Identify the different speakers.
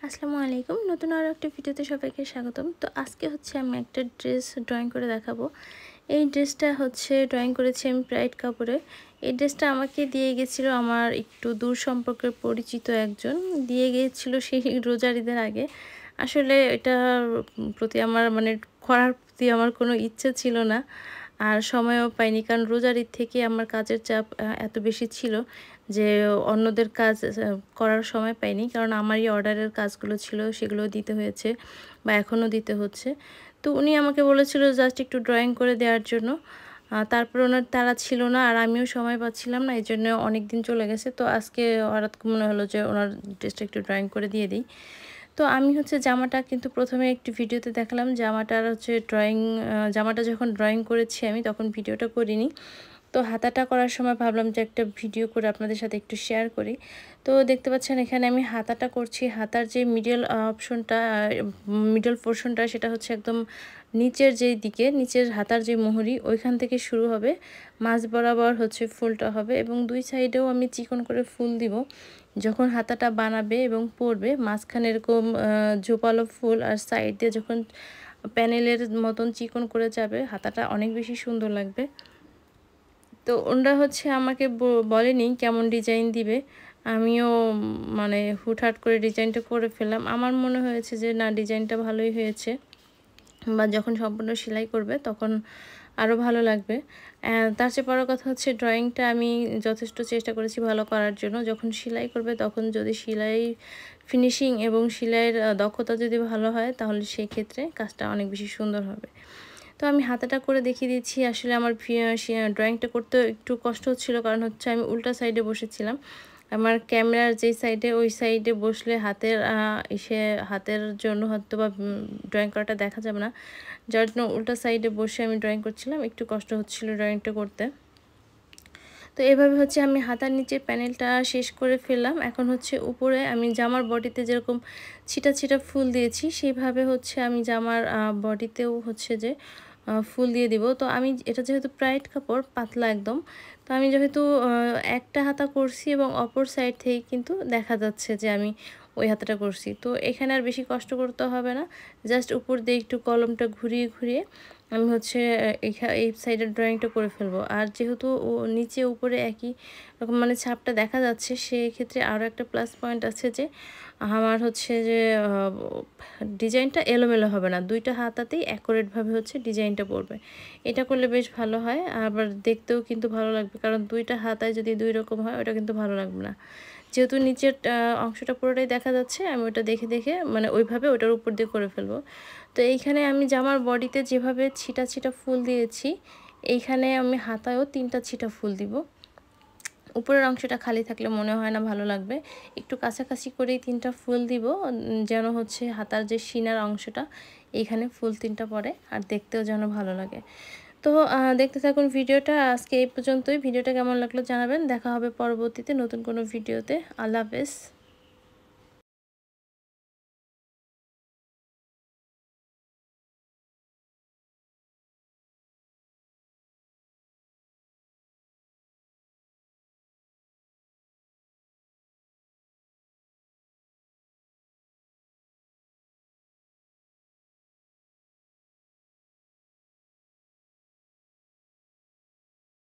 Speaker 1: আসসালামু আলাইকুম। নতুন আরও একটা ভিডিওতে সবাইকে স্বাগতম। তো আজকে হচ্ছে আমি একটা ড্রেস ড্রয়িং করে দেখাবো। এই ড্রেসটা হচ্ছে ড্রয়িং করেছি আমি প্রাইড কাপড়ে। এই ড্রেসটা আমাকে দিয়ে গেছিলো আমার একটু দূর সম্পর্কের পরিচিত একজন। দিয়ে গিয়েছিল সেই রোজার ঈদের আগে। আসলে এটার প্রতি আমার করার প্রতি আমার কোনো ইচ্ছে ছিল না। আর সময়ও পাইনি, কারণ রোজার ঈদ থেকে আমার কাজের চাপ এত বেশি ছিল যে অন্যদের কাজ করার সময় পাইনি, কারণ আমারই অর্ডারের কাজগুলো ছিল, সেগুলো দিতে হয়েছে বা এখনও দিতে হচ্ছে। তো উনি আমাকে বলেছিল জাস্ট একটু ড্রয়িং করে দেওয়ার জন্য। তারপর ওনার তাড়া ছিল না, আর আমিও সময় পাচ্ছিলাম না, এই জন্য অনেক দিন চলে গেছে। তো আজকে হঠাৎ মনে হলো যে ওনার ড্রেসটা একটু ড্রয়িং করে দিয়ে দিই। তো আমি হচ্ছে জামাটা কিন্তু প্রথমে একটু ভিডিওতে দেখালাম, জামাটার হচ্ছে জামাটা যখন ড্রয়িং করেছি আমি তখন ভিডিওটা করিনি। তো হাতাটা করার সময় ভাবলাম যে একটা ভিডিও করে আপনাদের সাথে একটু শেয়ার করি। তো দেখতে পাচ্ছেন এখানে আমি হাতাটা করছি। হাতার যে মিডল পোর্শনটা সেটা হচ্ছে একদম নিচের যেই দিকে, নিচের হাতার যে মোহরি ওইখান থেকে শুরু হবে, মাঝ বরাবর হচ্ছে ফুলটা হবে এবং দুই সাইডেও আমি চিকন করে ফুল দিব। যখন হাতাটা বানাবে এবং পরবে মাঝখানে এরকম ঝোপালো ফুল, আর সাইড দিয়ে যখন প্যানেলের মতন চিকন করে যাবে হাতাটা অনেক বেশি সুন্দর লাগবে। তো ওনারা হচ্ছে আমাকে বলেনি কেমন ডিজাইন দিবে, আমিও হুটহাট করে ডিজাইনটা করে ফেললাম। আমার মনে হয়েছে যে না, ডিজাইনটা ভালোই হয়েছে, বা যখন সম্পূর্ণ সেলাই করবে তখন আরও ভালো লাগবে। তার চেয়ে বড় কথা হচ্ছে ড্রয়িংটা আমি যথেষ্ট চেষ্টা করেছি ভালো করার জন্য। যখন সেলাই করবে তখন যদি সেলাই ফিনিশিং এবং সেলাইয়ের দক্ষতা যদি ভালো হয় তাহলে সেই ক্ষেত্রে কাজটা অনেক বেশি সুন্দর হবে। তো আমি হাতাটা করে দেখিয়ে দিচ্ছি। আসলে আমার ড্রয়িংটা করতে একটু কষ্ট হচ্ছিল, কারণ হচ্ছে আমি উল্টা সাইডে বসেছিলাম। আমার ক্যামেরার যে সাইডে ওই সাইডে বসলে হাতের জন্য হয়তো বা ড্রয়িং করাটা দেখা যাবে না, যার জন্য উল্টা সাইডে বসে আমি ড্রয়িং করছিলাম। একটু কষ্ট হচ্ছিল ড্রয়িংটা করতে। তো এভাবে হচ্ছে আমি হাতার নিচে প্যানেলটা শেষ করে ফেললাম। এখন হচ্ছে উপরে আমি জামার বডিতে যেরকম ছিটা ছিটা ফুল দিয়েছি সেইভাবে হচ্ছে আমি জামার বডিতেও হচ্ছে যে ফুল দিয়ে দিব। তো আমি এটা যেহেতু প্রাইড কাপড়, পাতলা একদম, তো আমি যেহেতু একটা হাতা করছি এবং অপর সাইড থেকে কিন্তু দেখা যাচ্ছে যে আমি ওই হাতাটা করছি। তো এখানে আর বেশি কষ্ট করতে হবে না, জাস্ট উপর দিয়ে একটু কলমটা ঘুরিয়ে ঘুরিয়ে আমি হচ্ছে এই সাইডের ড্রয়িংটা করে ফেলবো। আর যেহেতু নিচে উপরে একই রকম ছাপটা দেখা যাচ্ছে, সেক্ষেত্রে আরও একটা প্লাস পয়েন্ট আছে যে আমার হচ্ছে যে ডিজাইনটা এলোমেলো হবে না, দুইটা হাতাতেই অ্যাকুরেটভাবে হচ্ছে ডিজাইনটা পড়বে। এটা করলে বেশ ভালো হয়, আবার দেখতেও কিন্তু ভালো লাগবে, কারণ দুইটা হাতায় যদি দুই রকম হয় ওটা কিন্তু ভালো লাগবে না। যেহেতু নিচের অংশটা পুরোটাই দেখা যাচ্ছে, আমি ওটা দেখে দেখে ওইভাবে ওটার উপর দিয়ে করে ফেলবো। তো এইখানে আমি জামার বডিতে যেভাবে ছিটা ছিটা ফুল দিয়েছি, এইখানে আমি হাতায়ও 3টা ছিটা ফুল দিব। উপরের অংশটা খালি থাকলে মনে হয় না ভালো লাগবে, একটু কাছাকাছি করেই 3টা ফুল দিব, যেন হচ্ছে হাতার যে সিনার অংশটা এইখানে ফুল 3টা পড়ে আর দেখতেও যেন ভালো লাগে। তো দেখতে থাকুন ভিডিওটা। আজকে এই পর্যন্তই। ভিডিওটা কেমন লাগলো জানাবেন। দেখা হবে পরবর্তীতে নতুন কোনো ভিডিওতে। আল্লাহ হাফেজ।